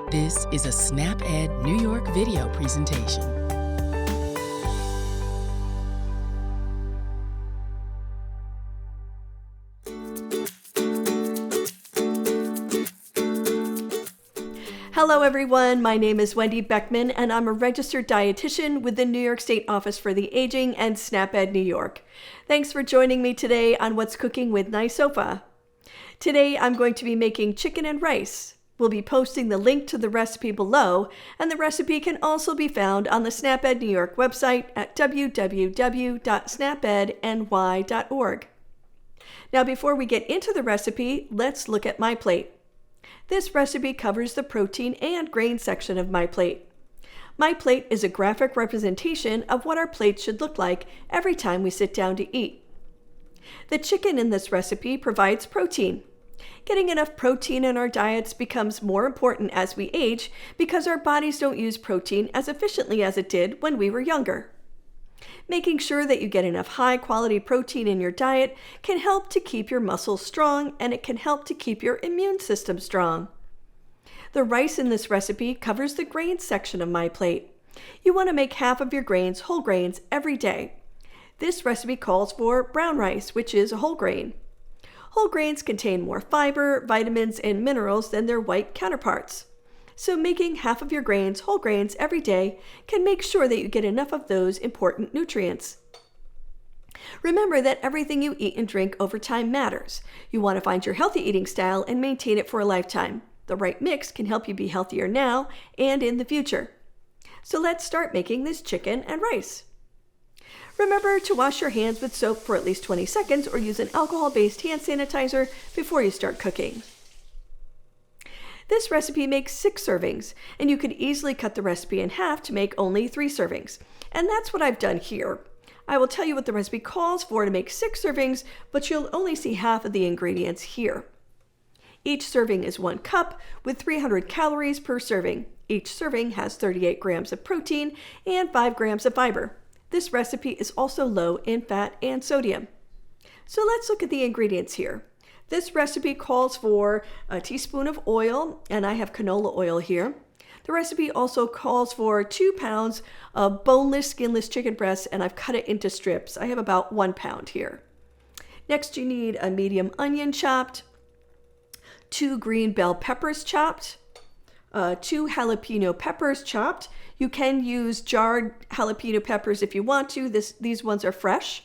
This is a SnapEd New York video presentation. Hello everyone, my name is Wendy Beckman and I'm a registered dietitian with the New York State Office for the Aging and SnapEd New York. Thanks for joining me today on What's Cooking with NYSOFA. Today I'm going to be making chicken and rice. We'll be posting the link to the recipe below, and the recipe can also be found on the SnapEd New York website at www.snapedny.org. Now before we get into the recipe, let's look at my plate. This recipe covers the protein and grain section of my plate. My plate is a graphic representation of what our plate should look like every time we sit down to eat. The chicken in this recipe provides protein. Getting enough protein in our diets becomes more important as we age because our bodies don't use protein as efficiently as it did when we were younger. Making sure that you get enough high-quality protein in your diet can help to keep your muscles strong, and it can help to keep your immune system strong. The rice in this recipe covers the grains section of my plate. You want to make half of your grains whole grains every day. This recipe calls for brown rice, which is a whole grain. Whole grains contain more fiber, vitamins, and minerals than their white counterparts. So making half of your grains whole grains every day can make sure that you get enough of those important nutrients. Remember that everything you eat and drink over time matters. You want to find your healthy eating style and maintain it for a lifetime. The right mix can help you be healthier now and in the future. So let's start making this chicken and rice. Remember to wash your hands with soap for at least 20 seconds or use an alcohol-based hand sanitizer before you start cooking. This recipe makes 6 servings, and you could easily cut the recipe in half to make only 3 servings. And that's what I've done here. I will tell you what the recipe calls for to make 6 servings, but you'll only see half of the ingredients here. Each serving is 1 cup with 300 calories per serving. Each serving has 38 grams of protein and 5 grams of fiber. This recipe is also low in fat and sodium. So let's look at the ingredients here. This recipe calls for a teaspoon of oil, and I have canola oil here. The recipe also calls for 2 pounds of boneless, skinless chicken breasts, and I've cut it into strips. I have about 1 pound here. Next, you need a medium onion chopped, 2 green bell peppers chopped, 2 jalapeno peppers chopped. You can use jarred jalapeno peppers if you want to. These ones are fresh.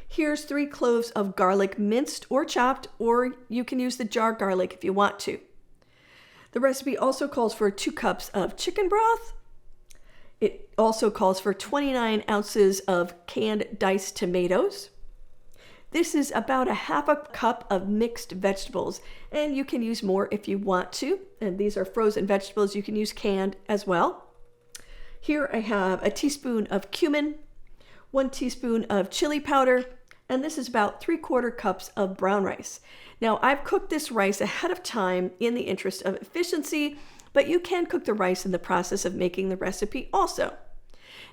Here's 3 cloves of garlic minced or chopped, or you can use the jarred garlic if you want to. The recipe also calls for 2 cups of chicken broth. It also calls for 29 ounces of canned diced tomatoes. This is about a half a cup of mixed vegetables, and you can use more if you want to. And these are frozen vegetables. You can use canned as well. Here I have a teaspoon of cumin, 1 teaspoon of chili powder, and this is about 3/4 cups of brown rice. Now I've cooked this rice ahead of time in the interest of efficiency, but you can cook the rice in the process of making the recipe also.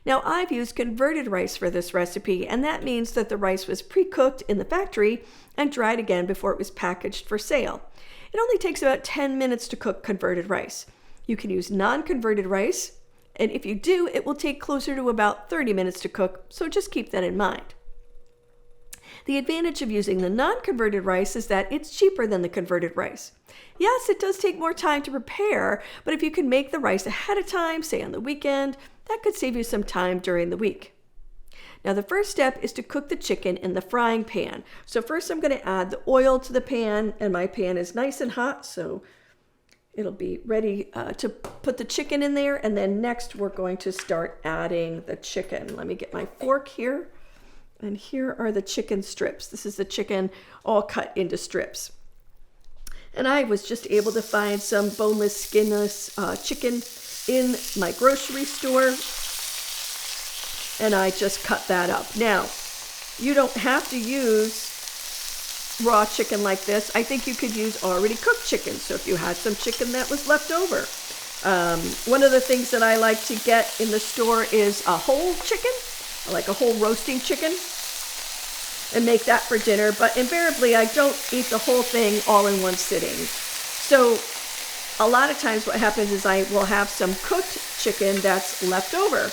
Now I've used converted rice for this recipe, and that means that the rice was pre-cooked in the factory and dried again before it was packaged for sale. It only takes about 10 minutes to cook converted rice. You can use non-converted rice, and if you do, it will take closer to about 30 minutes to cook, so just keep that in mind. The advantage of using the non-converted rice is that it's cheaper than the converted rice. Yes, it does take more time to prepare, but if you can make the rice ahead of time, say on the weekend, that could save you some time during the week. Now the first step is to cook the chicken in the frying pan. So first I'm going to add the oil to the pan, and my pan is nice and hot, so it'll be ready to put the chicken in there, and then next we're going to start adding the chicken. Let me get my fork here, and here are the chicken strips. This is the chicken all cut into strips. And I was just able to find some boneless, skinless chicken in my grocery store, and I just cut that up. Now, you don't have to use raw chicken like this. I think you could use already cooked chicken. So if you had some chicken that was left over. One of the things that I like to get in the store is a whole chicken, like a whole roasting chicken, and make that for dinner. But invariably, I don't eat the whole thing all in one sitting. So a lot of times what happens is I will have some cooked chicken that's left over.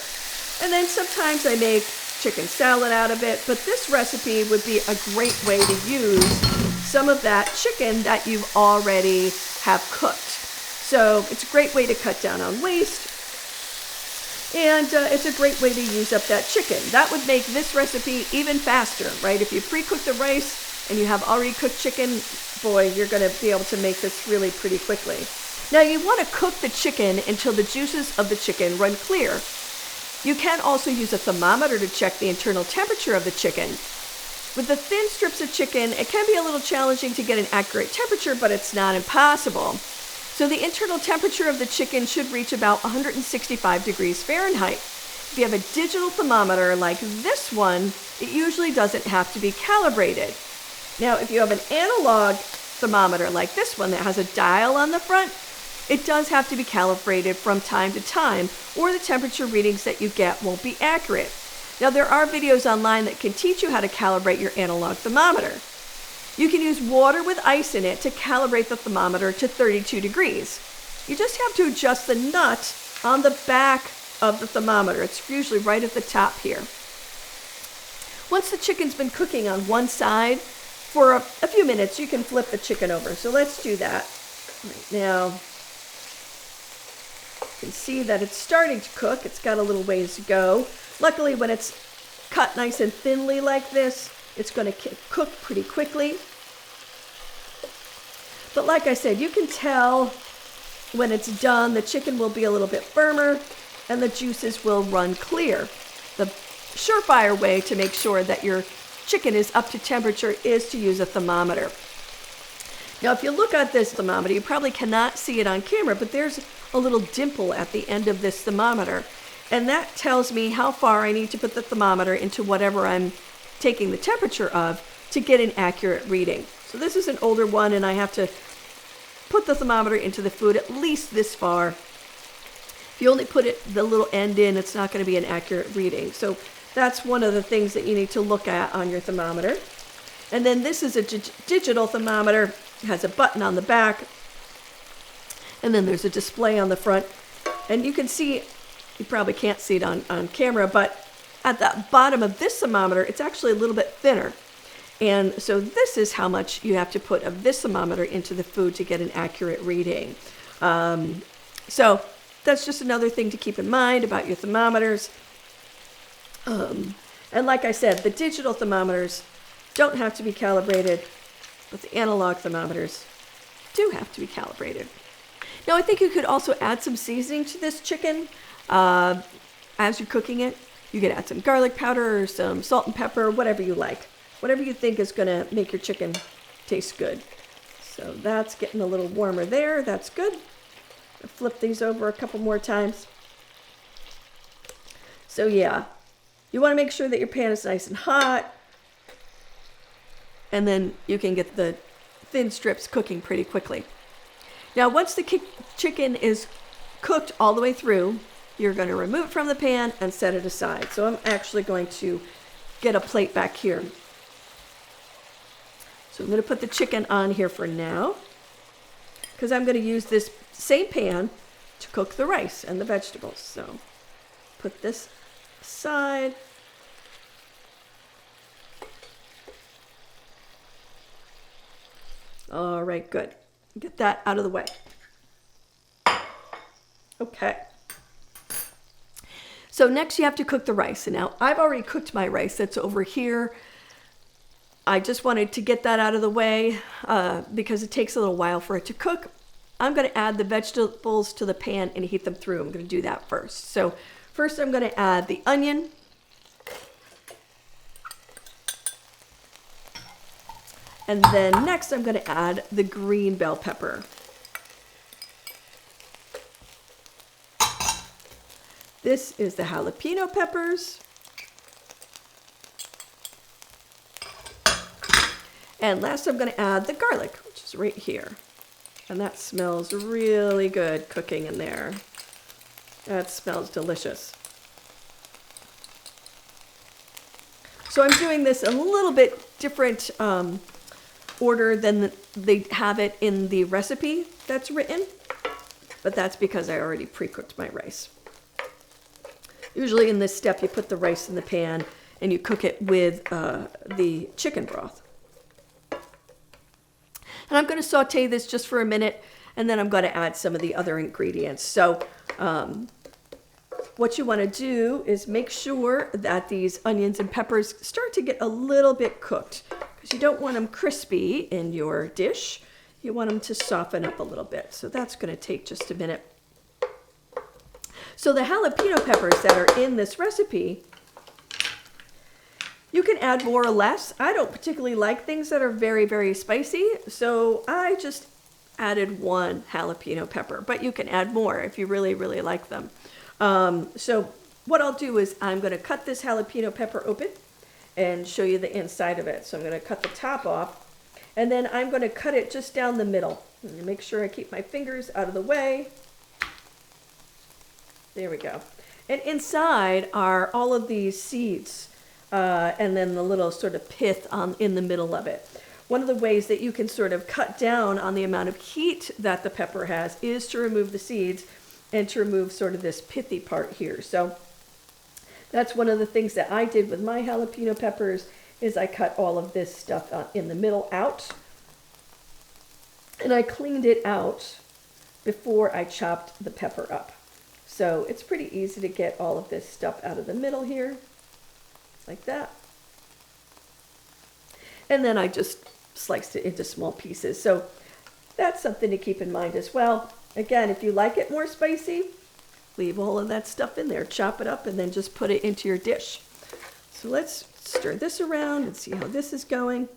And then sometimes I make chicken salad out of it, but this recipe would be a great way to use some of that chicken that you've already have cooked. So it's a great way to cut down on waste, and it's a great way to use up that chicken. That would make this recipe even faster, right? If you pre-cook the rice and you have already cooked chicken, boy, you're going to be able to make this really pretty quickly. Now you want to cook the chicken until the juices of the chicken run clear. You can also use a thermometer to check the internal temperature of the chicken. With the thin strips of chicken, it can be a little challenging to get an accurate temperature, but it's not impossible. So the internal temperature of the chicken should reach about 165 degrees Fahrenheit. If you have a digital thermometer like this one, it usually doesn't have to be calibrated. Now, if you have an analog thermometer like this one that has a dial on the front, it does have to be calibrated from time to time, or the temperature readings that you get won't be accurate. Now, there are videos online that can teach you how to calibrate your analog thermometer. You can use water with ice in it to calibrate the thermometer to 32 degrees. You just have to adjust the nut on the back of the thermometer. It's usually right at the top here. Once the chicken's been cooking on one side for a few minutes, you can flip the chicken over. So let's do that right now. You can see that it's starting to cook. It's got a little ways to go. Luckily, when it's cut nice and thinly like this, it's going to cook pretty quickly. But like I said, you can tell when it's done, the chicken will be a little bit firmer and the juices will run clear. The surefire way to make sure that your chicken is up to temperature is to use a thermometer. Now, if you look at this thermometer, you probably cannot see it on camera, but there's a little dimple at the end of this thermometer. And that tells me how far I need to put the thermometer into whatever I'm taking the temperature of to get an accurate reading. So this is an older one, and I have to put the thermometer into the food at least this far. If you only put the little end in, it's not going to be an accurate reading. So that's one of the things that you need to look at on your thermometer. And then this is a digital thermometer. It has a button on the back, and then there's a display on the front. And you can see, you probably can't see it on camera, but at the bottom of this thermometer, it's actually a little bit thinner. And so this is how much you have to put of this thermometer into the food to get an accurate reading. So that's just another thing to keep in mind about your thermometers. And like I said, the digital thermometers don't have to be calibrated, but the analog thermometers do have to be calibrated. Now, I think you could also add some seasoning to this chicken as you're cooking it. You could add some garlic powder or some salt and pepper, whatever you like. Whatever you think is going to make your chicken taste good. So that's getting a little warmer there. That's good. I'll flip these over a couple more times. So yeah, you want to make sure that your pan is nice and hot. And then you can get the thin strips cooking pretty quickly. Now, once the chicken is cooked all the way through, you're going to remove it from the pan and set it aside. So I'm actually going to get a plate back here. So I'm going to put the chicken on here for now, because I'm going to use this same pan to cook the rice and the vegetables. So put this aside. All right, good. Get that out of the way. Okay. So next you have to cook the rice. And now I've already cooked my rice that's over here. I just wanted to get that out of the way because it takes a little while for it to cook. I'm going to add the vegetables to the pan and heat them through. I'm going to do that first. So first I'm going to add the onion. And then next I'm going to add the green bell pepper. This is the jalapeno peppers. And last I'm going to add the garlic, which is right here. And that smells really good cooking in there. That smells delicious. So I'm doing this a little bit different order than they have it in the recipe that's written. but that's because I already pre-cooked my rice. Usually in this step, you put the rice in the pan and you cook it with the chicken broth. And I'm going to saute this just for a minute, and then I'm going to add some of the other ingredients. So what you want to do is make sure that these onions and peppers start to get a little bit cooked, because you don't want them crispy in your dish. You want them to soften up a little bit. So that's going to take just a minute. So the jalapeno peppers that are in this recipe, you can add more or less. I don't particularly like things that are very, very spicy, so I just added 1 jalapeno pepper, but you can add more if you really, really like them. So what I'll do is I'm going to cut this jalapeno pepper open and show you the inside of it. So I'm going to cut the top off, and then I'm going to cut it just down the middle. Make sure I keep my fingers out of the way. There we go. And inside are all of these seeds, and then the little sort of pith in the middle of it. One of the ways that you can sort of cut down on the amount of heat that the pepper has is to remove the seeds and to remove sort of this pithy part here. So that's one of the things that I did with my jalapeno peppers, is I cut all of this stuff in the middle out. And I cleaned it out before I chopped the pepper up. So it's pretty easy to get all of this stuff out of the middle here, like that. And then I just sliced it into small pieces. So that's something to keep in mind as well. Again, if you like it more spicy, leave all of that stuff in there, chop it up, and then just put it into your dish. So let's stir this around and see how this is going.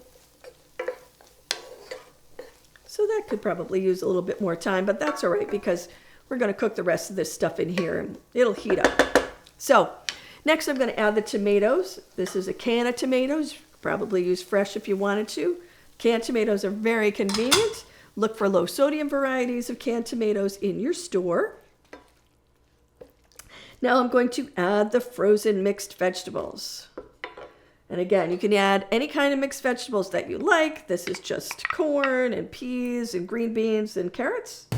So that could probably use a little bit more time, but that's all right, because we're going to cook the rest of this stuff in here and it'll heat up. So next I'm going to add the tomatoes. This is a can of tomatoes. Probably use fresh if you wanted to. Canned tomatoes are very convenient. Look for low sodium varieties of canned tomatoes in your store. Now I'm going to add the frozen mixed vegetables. And again, you can add any kind of mixed vegetables that you like. This is just corn and peas and green beans and carrots.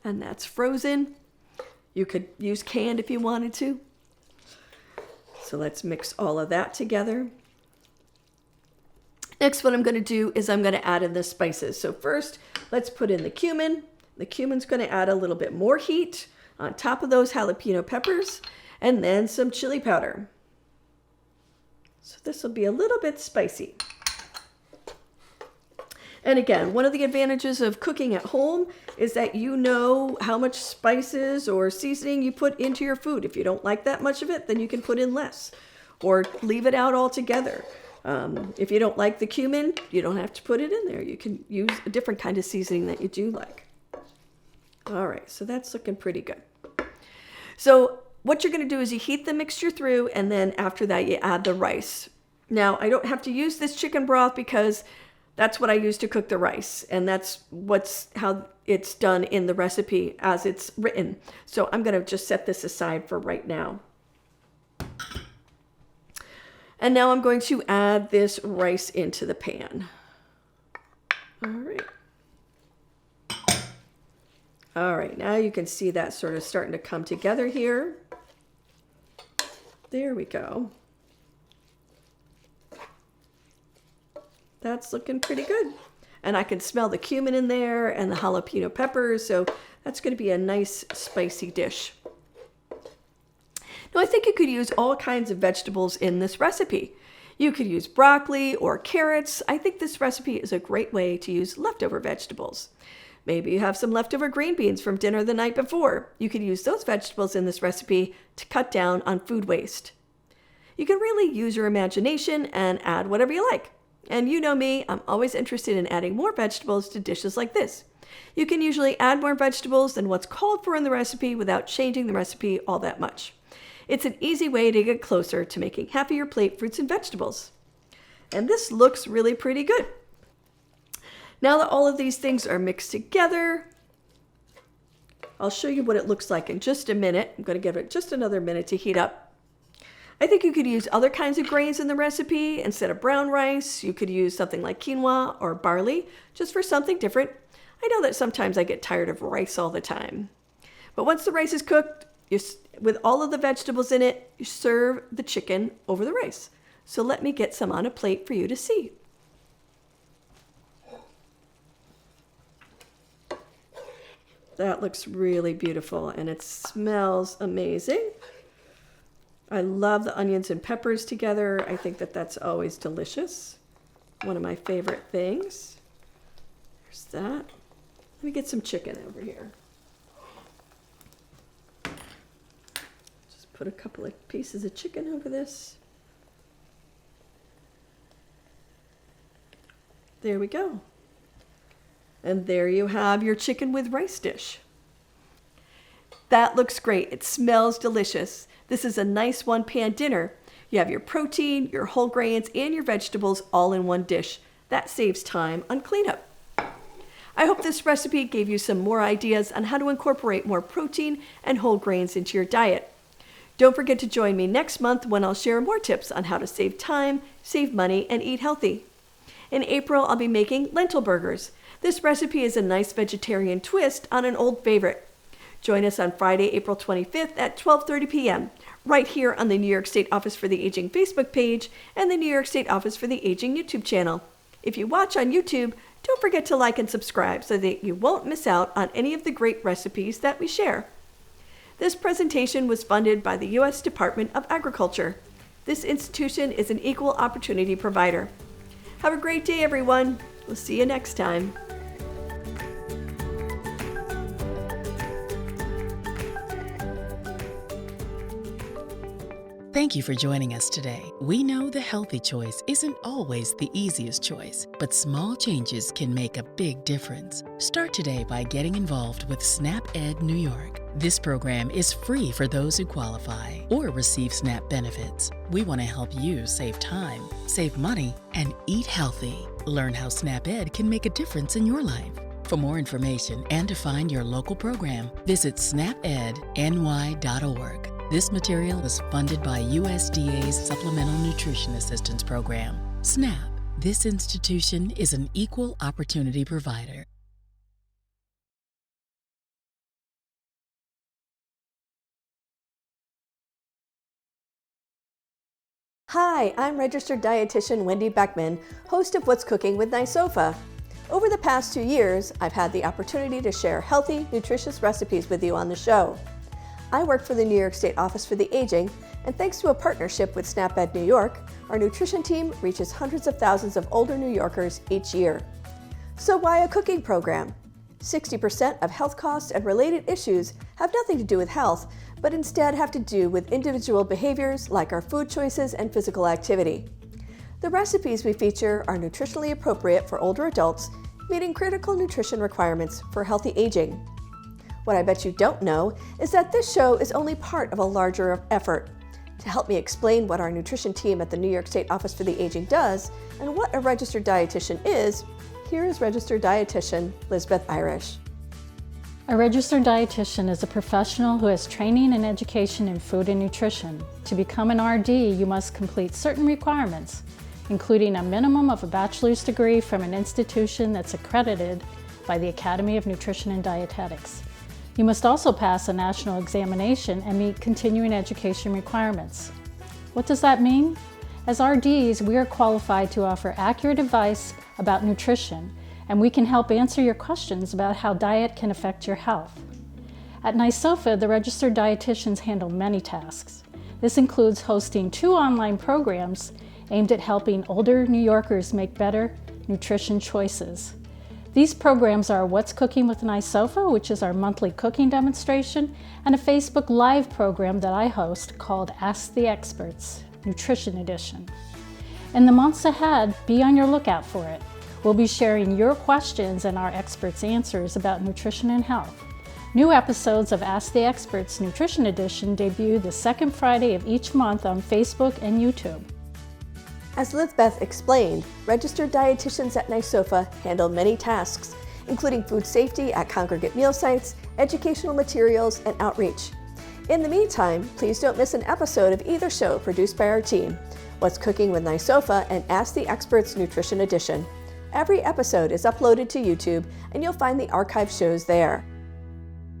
And that's frozen. You could use canned if you wanted to. So let's mix all of that together. Next, what I'm going to do is I'm going to add in the spices. So first, let's put in the cumin. The cumin's going to add a little bit more heat on top of those jalapeno peppers, and then some chili powder. So this will be a little bit spicy. And again, one of the advantages of cooking at home is that you know how much spices or seasoning you put into your food. If you don't like that much of it, then you can put in less or leave it out altogether. If you don't like the cumin, you don't have to put it in there. You can use a different kind of seasoning that you do like. All right, so that's looking pretty good. So what you're going to do is you heat the mixture through, and then after that you add the rice. Now, I don't have to use this chicken broth because that's what I use to cook the rice, and that's how it's done in the recipe as it's written. So I'm going to just set this aside for right now. And now I'm going to add this rice into the pan. All right. All right, now you can see that sort of starting to come together here. There we go. That's looking pretty good. And I can smell the cumin in there and the jalapeno peppers, so that's going to be a nice spicy dish. Now I think you could use all kinds of vegetables in this recipe. You could use broccoli or carrots. I think this recipe is a great way to use leftover vegetables. Maybe you have some leftover green beans from dinner the night before. You could use those vegetables in this recipe to cut down on food waste. You can really use your imagination and add whatever you like. And you know me, I'm always interested in adding more vegetables to dishes like this. You can usually add more vegetables than what's called for in the recipe without changing the recipe all that much. It's an easy way to get closer to making half of your plate fruits and vegetables. And this looks really pretty good. Now that all of these things are mixed together, I'll show you what it looks like in just a minute. I'm going to give it just another minute to heat up. I think you could use other kinds of grains in the recipe. Instead of brown rice, you could use something like quinoa or barley, just for something different. I know that sometimes I get tired of rice all the time. But once the rice is cooked, with all of the vegetables in it, you serve the chicken over the rice. So let me get some on a plate for you to see. That looks really beautiful and it smells amazing. I love the onions and peppers together. I think that that's always delicious. One of my favorite things. There's that. Let me get some chicken over here. Just put a couple of pieces of chicken over this. There we go. And there you have your chicken with rice dish. That looks great. It smells delicious. This is a nice one-pan dinner. You have your protein, your whole grains, and your vegetables all in one dish. That saves time on cleanup. I hope this recipe gave you some more ideas on how to incorporate more protein and whole grains into your diet. Don't forget to join me next month when I'll share more tips on how to save time, save money, and eat healthy. In April, I'll be making lentil burgers. This recipe is a nice vegetarian twist on an old favorite. Join us on Friday, April 25th at 12:30 p.m. right here on the New York State Office for the Aging Facebook page and the New York State Office for the Aging YouTube channel. If you watch on YouTube, don't forget to like and subscribe so that you won't miss out on any of the great recipes that we share. This presentation was funded by the U.S. Department of Agriculture. This institution is an equal opportunity provider. Have a great day, everyone. We'll see you next time. Thank you for joining us today. We know the healthy choice isn't always the easiest choice, but small changes can make a big difference. Start today by getting involved with SNAP Ed New York. This program is free for those who qualify or receive SNAP benefits. We want to help you save time, save money, and eat healthy. Learn how SNAP Ed can make a difference in your life. For more information and to find your local program, visit snapedny.org. This material was funded by USDA's Supplemental Nutrition Assistance Program. SNAP. This institution is an equal opportunity provider. Hi, I'm registered dietitian Wendy Beckman, host of What's Cooking with NYSOFA. Over the past 2 years, I've had the opportunity to share healthy, nutritious recipes with you on the show. I work for the New York State Office for the Aging, and thanks to a partnership with SNAP Ed New York, our nutrition team reaches hundreds of thousands of older New Yorkers each year. So why a cooking program? 60% of health costs and related issues have nothing to do with health, but instead have to do with individual behaviors like our food choices and physical activity. The recipes we feature are nutritionally appropriate for older adults, meeting critical nutrition requirements for healthy aging. What I bet you don't know is that this show is only part of a larger effort. To help me explain what our nutrition team at the New York State Office for the Aging does and what a registered dietitian is, here is registered dietitian Lisbeth Irish. A registered dietitian is a professional who has training and education in food and nutrition. To become an RD, you must complete certain requirements, including a minimum of a bachelor's degree from an institution that's accredited by the Academy of Nutrition and Dietetics. You must also pass a national examination and meet continuing education requirements. What does that mean? As RDs, we are qualified to offer accurate advice about nutrition, and we can help answer your questions about how diet can affect your health. At NYSOFA, the registered dietitians handle many tasks. This includes hosting 2 online programs aimed at helping older New Yorkers make better nutrition choices. These programs are What's Cooking with NYSOFA, which is our monthly cooking demonstration, and a Facebook Live program that I host called Ask the Experts, Nutrition Edition. In the months ahead, be on your lookout for it. We'll be sharing your questions and our experts' answers about nutrition and health. New episodes of Ask the Experts Nutrition Edition debut the second Friday of each month on Facebook and YouTube. As Lisbeth explained, registered dietitians at NYSOFA handle many tasks, including food safety at congregate meal sites, educational materials, and outreach. In the meantime, please don't miss an episode of either show produced by our team, What's Cooking with NYSOFA and Ask the Experts Nutrition Edition. Every episode is uploaded to YouTube, and you'll find the archive shows there.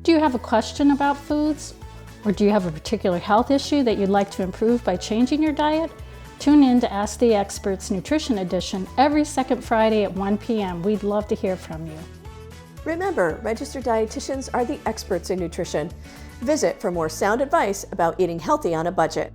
Do you have a question about foods? Or do you have a particular health issue that you'd like to improve by changing your diet? Tune in to Ask the Experts Nutrition Edition every second Friday at 1 p.m. We'd love to hear from you. Remember, registered dietitians are the experts in nutrition. Visit for more sound advice about eating healthy on a budget.